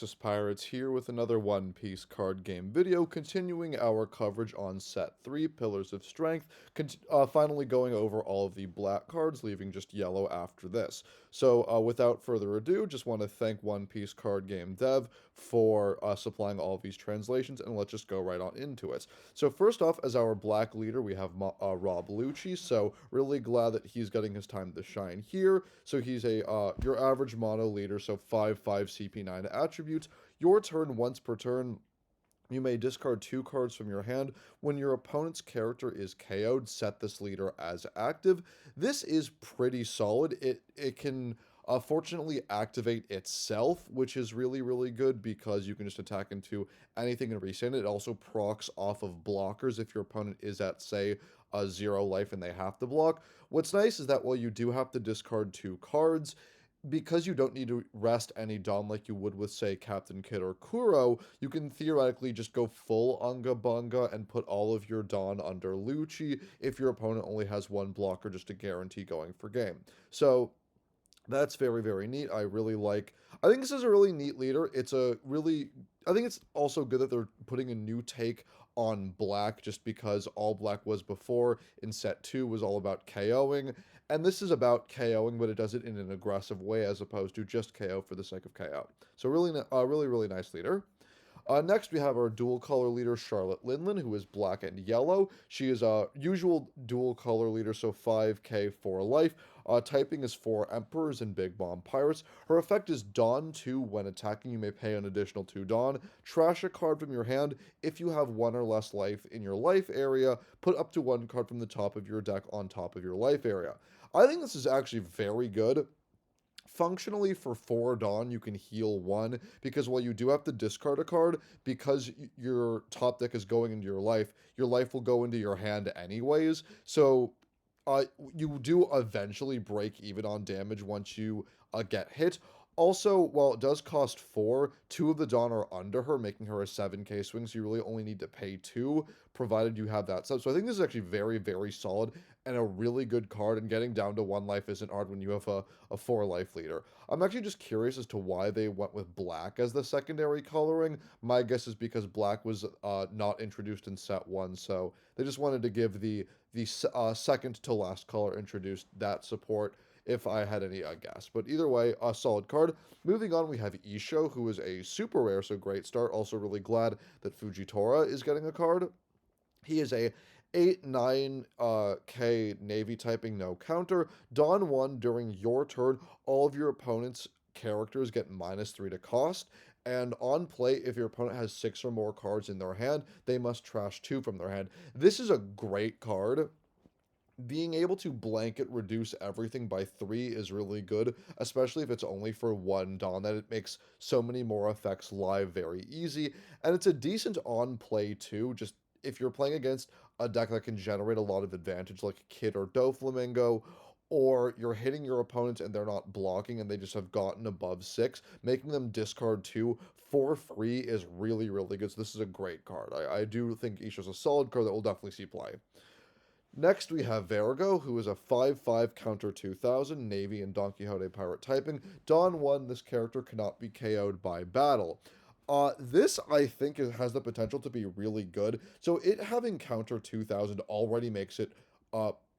Pirates here with another One Piece card game video, continuing our coverage on set 3, Pillars of Strength, finally going over all of the black cards, leaving just yellow after this. So without further ado, just want to thank One Piece card game dev for supplying all of these translations, and let's just go right on into it. So first off, as our black leader, we have Rob Lucci, so really glad that he's getting his time to shine here. So he's a your average mono leader, so 5/5 CP9 attributes. Your turn, once per turn, you may discard 2 cards from your hand. When your opponent's character is KO'd, set this leader as active. This is pretty solid. It can fortunately activate itself, which is really good because you can just attack into anything and resend it. It also procs off of blockers if your opponent is at, say, a 0 life and they have to block. What's nice is that while you do have to discard 2 cards, because you don't need to rest any Dawn like you would with, say, Captain Kid or Kuro, you can theoretically just go full Unga Bunga and put all of your Dawn under Lucci if your opponent only has 1 blocker just to guarantee going for game. So that's very neat. I think this is a really neat leader. I think it's also good that they're putting a new take on black, just because all black was before in set 2 was all about KOing, and this is about KOing, but it does it in an aggressive way as opposed to just KO for the sake of KO. So really nice leader. Next, we have our dual color leader, Charlotte Linlin, who is black and yellow. She is a usual dual color leader, so 5k for life. Typing is for Emperors and Big Bomb Pirates. Her effect is Dawn 2. When attacking, you may pay an additional 2 Dawn. Trash a card from your hand. If you have 1 or less life in your life area, put up to 1 card from the top of your deck on top of your life area. I think this is actually very good. Functionally, for 4 Dawn, you can heal 1, because while you do have to discard a card, because your top deck is going into your life will go into your hand anyways, so you do eventually break even on damage once you get hit. Also, while it does cost 4, 2 of the Dawn are under her, making her a 7k swing, so you really only need to pay 2, provided you have that sub. So I think this is actually very solid and a really good card, and getting down to 1 life isn't hard when you have a 4 life leader. I'm actually just curious as to why they went with black as the secondary coloring. My guess is because black was not introduced in set 1, so they just wanted to give the second to last color introduced that support, if I had any guess. But either way, a solid card. Moving on, we have Isho, who is a super rare, so great start. Also really glad that Fujitora is getting a card. He is a 8/9 Navy typing, no counter. Dawn 1, during your turn, all of your opponent's characters get -3 to cost. And on play, if your opponent has 6 or more cards in their hand, they must trash 2 from their hand. This is a great card. Being able to blanket reduce everything by 3 is really good, especially if it's only for 1 Dawn, that it makes so many more effects live very easy, and it's a decent on-play too, just if you're playing against a deck that can generate a lot of advantage, like Kid or Doflamingo, or you're hitting your opponents and they're not blocking and they just have gotten above 6, making them discard 2 for free is really good, so this is a great card. I do think Isha's a solid card that will definitely see play. Next, we have Vergo, who is a 5/5 counter 2000, Navy and Don Quixote pirate typing. Dawn 1, this character cannot be KO'd by battle. This, I think, has the potential to be really good. So it having counter 2000 already makes it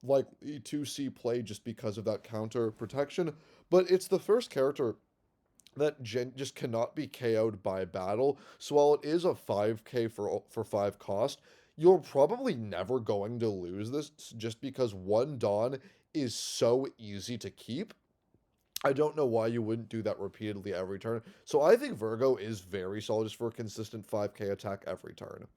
likely to see play just because of that counter protection. But it's the first character that just cannot be KO'd by battle. So while it is a 5k for 5 cost, you're probably never going to lose this, just because 1 Dawn is so easy to keep. I don't know why you wouldn't do that repeatedly every turn. So I think Virgo is very solid just for a consistent 5k attack every turn.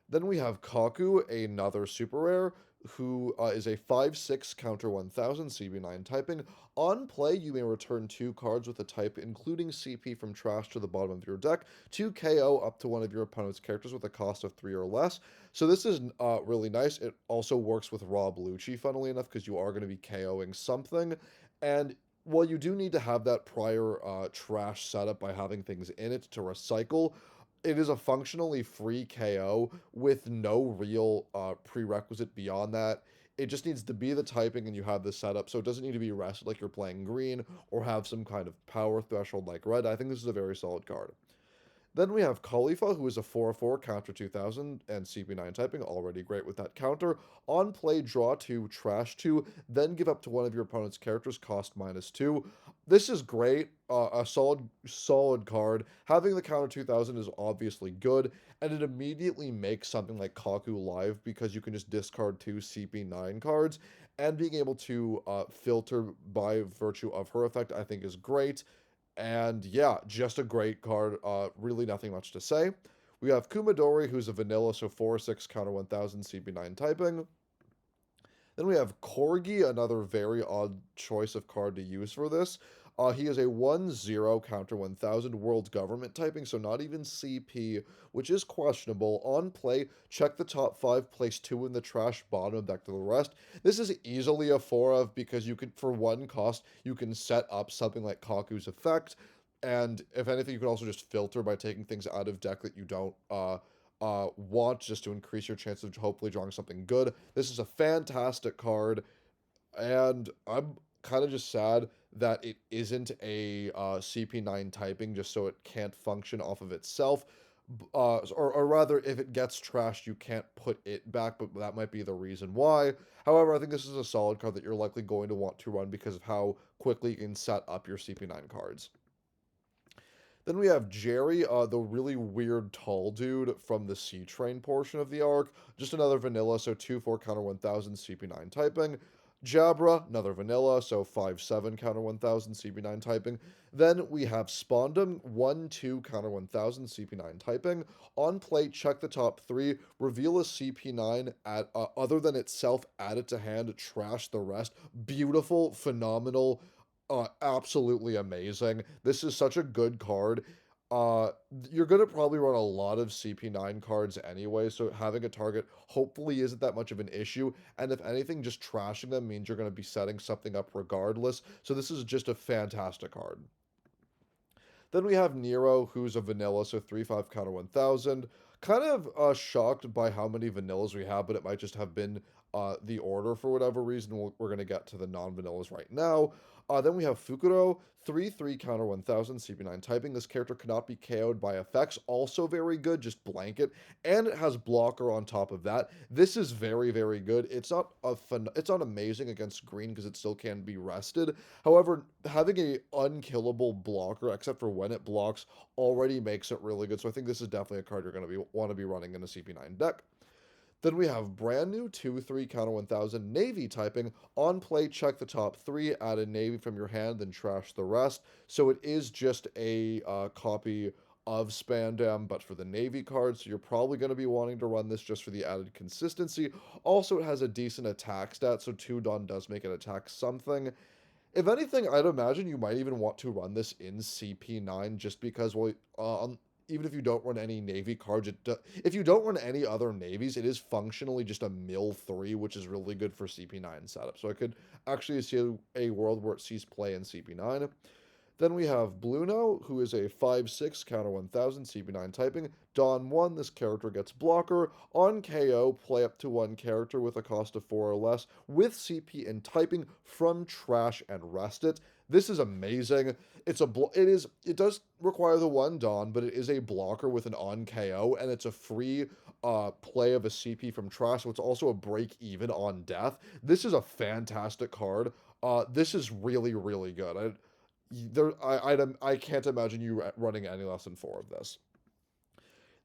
Then we have Kaku, another super rare, who is a 5/6 counter 1000 CB9 typing. On play, you may return 2 cards with a type, including CP from trash, to the bottom of your deck to KO up to one of your opponent's characters with a cost of 3 or less. So this is really nice. It also works with Rob Lucci, funnily enough, because you are going to be KOing something. And while you do need to have that prior trash setup by having things in it to recycle, it is a functionally free KO with no real prerequisite beyond that. It just needs to be the typing and you have the setup, so it doesn't need to be rested like you're playing green or have some kind of power threshold like red. I think this is a very solid card. Then we have Khalifa, who is a 4/4 counter 2000 and CP9 typing, already great with that counter. On play, draw 2, trash 2, then give up to one of your opponent's characters, cost -2. This is great, a solid card. Having the counter 2000 is obviously good, and it immediately makes something like Kaku live because you can just discard 2 CP9 cards, and being able to filter by virtue of her effect, I think is great. And yeah, just a great card. Really nothing much to say. We have Kumadori, who's a vanilla, so 4/6 counter 1000 CP9 typing. Then we have Corgi, another very odd choice of card to use for this. He is a 1/0 counter 1000 world government typing, so not even CP, which is questionable. On play, check the top 5, place 2 in the trash, bottom deck to the rest. This is easily a 4 of because you can, for 1 cost, you can set up something like Kaku's effect. And if anything, you can also just filter by taking things out of deck that you don't want, just to increase your chance of hopefully drawing something good. This is a fantastic card, and I'm kind of just sad that it isn't a CP9 typing, just so it can't function off of itself. Or rather, if it gets trashed, you can't put it back, but that might be the reason why. However, I think this is a solid card that you're likely going to want to run because of how quickly you can set up your CP9 cards. Then we have Jerry, the really weird tall dude from the C Train portion of the arc. Just another vanilla, so 2/4 counter 1000 CP9 typing. Jabra, another vanilla, so 5/7 counter 1000 CP9 typing. Then we have Spondum, 1/2 counter 1000 CP9 typing. On play, check the top 3, reveal a CP9 at, other than itself, add it to hand, trash the rest. Beautiful, phenomenal, absolutely amazing. This is such a good card. Uh, you're gonna probably run a lot of CP9 cards anyway, so having a target hopefully isn't that much of an issue. And if anything, just trashing them means you're gonna be setting something up regardless. So this is just a fantastic card. Then we have Nero, who's a vanilla, so 3/5 counter 1000. Kind of shocked by how many vanillas we have, but it might just have been the order for whatever reason. We're going to get to the non-vanillas right now. Then we have Fukuro, 3/3 counter 1000 CP9 typing. This character cannot be KO'd by effects. Also very good, just blanket. And it has blocker on top of that. This is very, very good. It's not amazing against green because it still can be rested. However, having a unkillable blocker, except for when it blocks, already makes it really good. So I think this is definitely a card you're going to want to be running in a CP9 deck. Then we have brand new 2/3 counter 1000 Navy typing. On play, check the top 3, add a Navy from your hand, then trash the rest. So it is just a copy of Spandam, but for the Navy cards. So you're probably going to be wanting to run this just for the added consistency. Also, it has a decent attack stat, so 2 Dawn does make it attack something. If anything, I'd imagine you might even want to run this in CP9 just because, well, even if you don't run any Navy cards, if you don't run any other Navies, it is functionally just a mill 3, which is really good for CP9 setup. So I could actually see a world where it sees play in CP9. Then we have Bluno, who is a 5/6 counter 1000 CP9 typing. Dawn 1, this character gets blocker. On KO, play up to 1 character with a cost of 4 or less with CP and typing from trash and rest it. This is amazing. It does require the 1 Dawn, but it is a blocker with an on KO, and it's a free play of a CP from trash, so it's also a break even on death. This is a fantastic card. This is really, really good. I can't imagine you running any less than 4 of this.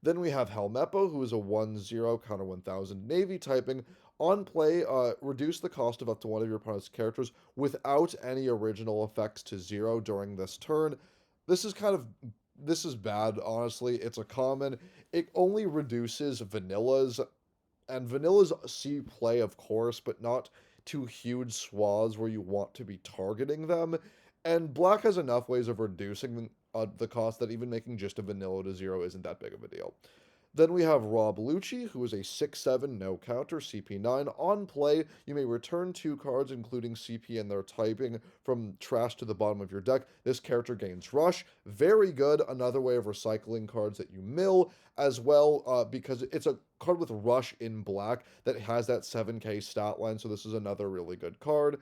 Then we have Helmeppo, who is a 1/0 counter 1000 Navy typing. On play, reduce the cost of up to one of your opponent's characters without any original effects to 0 during this turn. This is kind of this is bad, honestly. It's a common. It only reduces vanillas, and vanillas see play, of course, but not to huge swaths where you want to be targeting them. And black has enough ways of reducing the cost that even making just a vanilla to 0 isn't that big of a deal. Then we have Rob Lucci, who is a 6/7 no counter CP9. On play, you may return 2 cards, including CP and their typing, from trash to the bottom of your deck. This character gains rush. Very good. Another way of recycling cards that you mill as well, because it's a card with rush in black that has that 7k stat line. So this is another really good card.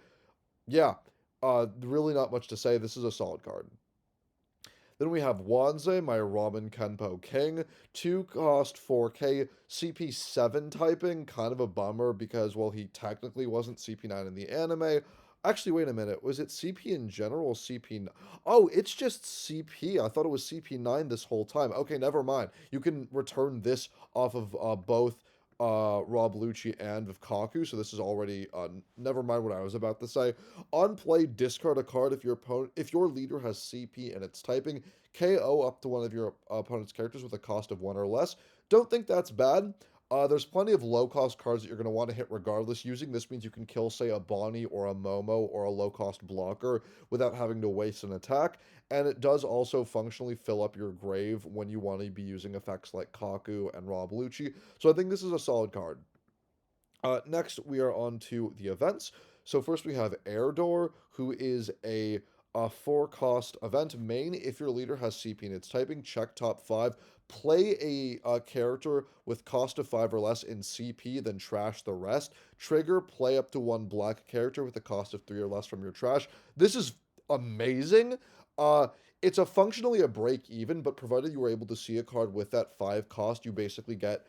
Yeah, really not much to say. This is a solid card. Then we have Wanze, my Ramen Kenpo King, 2 cost 4K, CP7 typing, kind of a bummer because, well, he technically wasn't CP9 in the anime. Actually, wait a minute, was it CP in general or CP? Oh, it's just CP. I thought it was CP9 this whole time. Okay, never mind. You can return this off of both Rob Lucci and Vikaku, so this is already never mind what I was about to say. On play, discard a card if your leader has CP and it's typing, KO up to one of your opponent's characters with a cost of 1 or less. Don't think that's bad. There's plenty of low-cost cards that you're going to want to hit regardless. Using this means you can kill, say, a Bonnie or a Momo or a low-cost blocker without having to waste an attack, and it does also functionally fill up your grave when you want to be using effects like Kaku and Rob Lucci, so I think this is a solid card. Next, we are on to the events. So first we have Airdoor, who is a 4 cost event main. If your leader has CP and it's typing, check top 5. Play a character with cost of 5 or less in CP, then trash the rest. Trigger, play up to 1 black character with a cost of 3 or less from your trash. This is amazing. Uh, it's functionally a break even, but provided you were able to see a card with that 5 cost, you basically get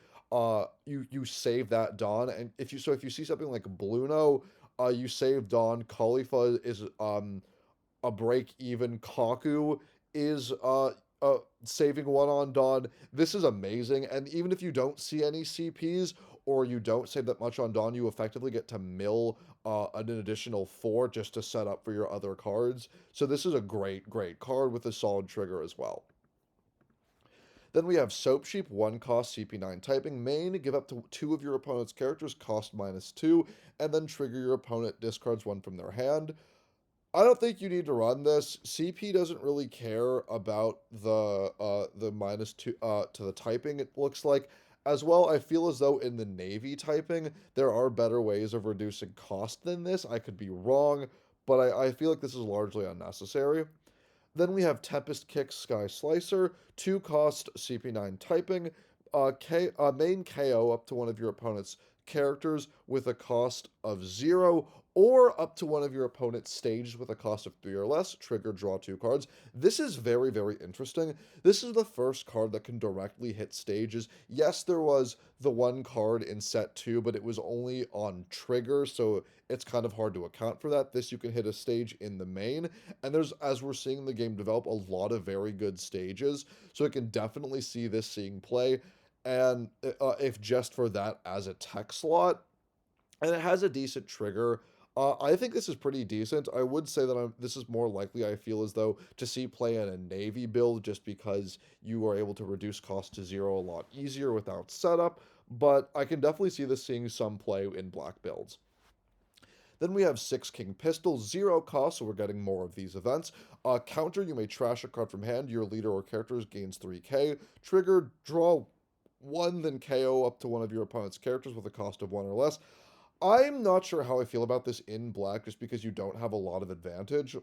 you save that Dawn, and if you see something like Bluno, you save Dawn. Khalifa is a break even. Kaku is saving 1 on Dawn. This is amazing, and even if you don't see any CPs or you don't save that much on Dawn, you effectively get to mill an additional 4 just to set up for your other cards. So this is a great card with a solid trigger as well. Then we have Soap Sheep, 1 cost, CP9 typing. Main, give up to 2 of your opponent's characters, cost -2, and then trigger your opponent discards 1 from their hand. I don't think you need to run this. CP doesn't really care about the -2 to the typing, it looks like. As well, I feel as though in the Navy typing, there are better ways of reducing cost than this. I could be wrong, but I feel like this is largely unnecessary. Then we have Tempest Kick Sky Slicer, 2 cost CP9 typing, main KO up to one of your opponent's characters with a cost of 0, or up to one of your opponent's stages with a cost of 3 or less, trigger, draw 2 cards. This is very interesting. This is the first card that can directly hit stages. Yes, there was the 1 card in set 2, but it was only on trigger, so it's kind of hard to account for that. This you can hit a stage in the main, and there's, as we're seeing the game develop, a lot of very good stages, so it can definitely see this seeing play, and if just for that as a tech slot, and it has a decent trigger. I think this is pretty decent. I would say that this is more likely, I feel as though, to see play in a Navy build just because you are able to reduce cost to 0 a lot easier without setup, but I can definitely see this seeing some play in black builds. Then we have 6 King Pistol, 0 cost, so we're getting more of these events. Counter, you may trash a card from hand. Your leader or characters gains 3k. Trigger, draw 1, then KO up to one of your opponent's characters with a cost of 1 or less. I'm not sure how I feel about this in black, just because you don't have a lot of advantage.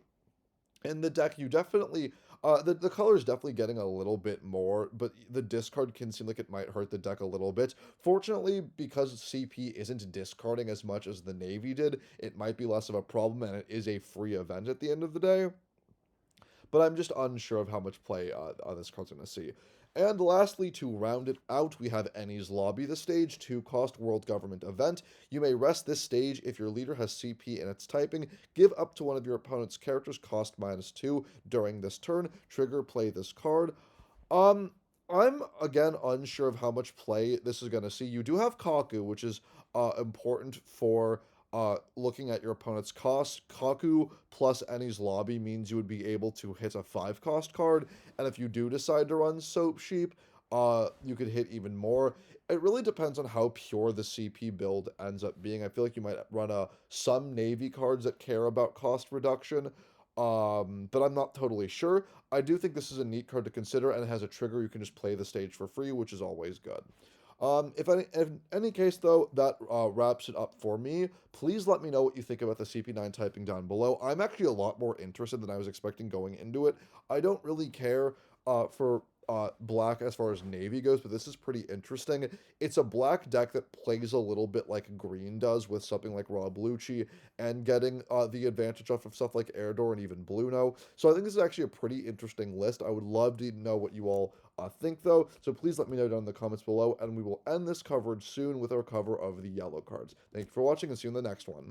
In the deck, you definitely, the color is definitely getting a little bit more, but the discard can seem like it might hurt the deck a little bit. Fortunately, because CP isn't discarding as much as the Navy did, it might be less of a problem, and it is a free event at the end of the day. But I'm just unsure of how much play this card's going to see. And lastly, to round it out, we have Eni's Lobby, the stage, 2 cost world government event. You may rest this stage if your leader has CP in its typing. Give up to one of your opponent's characters, cost -2 during this turn. Trigger, play this card. Um, I'm again unsure of how much play this is going to see. You do have Kaku, which is important for looking at your opponent's cost. Kaku plus Eni's Lobby means you would be able to hit a 5 cost card, and if you do decide to run Soap Sheep, you could hit even more. It really depends on how pure the CP build ends up being. I feel like you might run some Navy cards that care about cost reduction, but I'm not totally sure. I do think this is a neat card to consider, and it has a trigger. You can just play the stage for free, which is always good. In any case, though, that wraps it up for me. Please let me know what you think about the CP9 typing down below. I'm actually a lot more interested than I was expecting going into it. I don't really care for black as far as navy goes, but this is pretty interesting. It's a black deck that plays a little bit like green does with something like Rob Lucci and getting the advantage off of stuff like Erdor and even Bluno. So I think this is actually a pretty interesting list. I would love to know what you all think, though. So please let me know down in the comments below, and we will end this coverage soon with our cover of the yellow cards. Thank you for watching, and see you in the next one.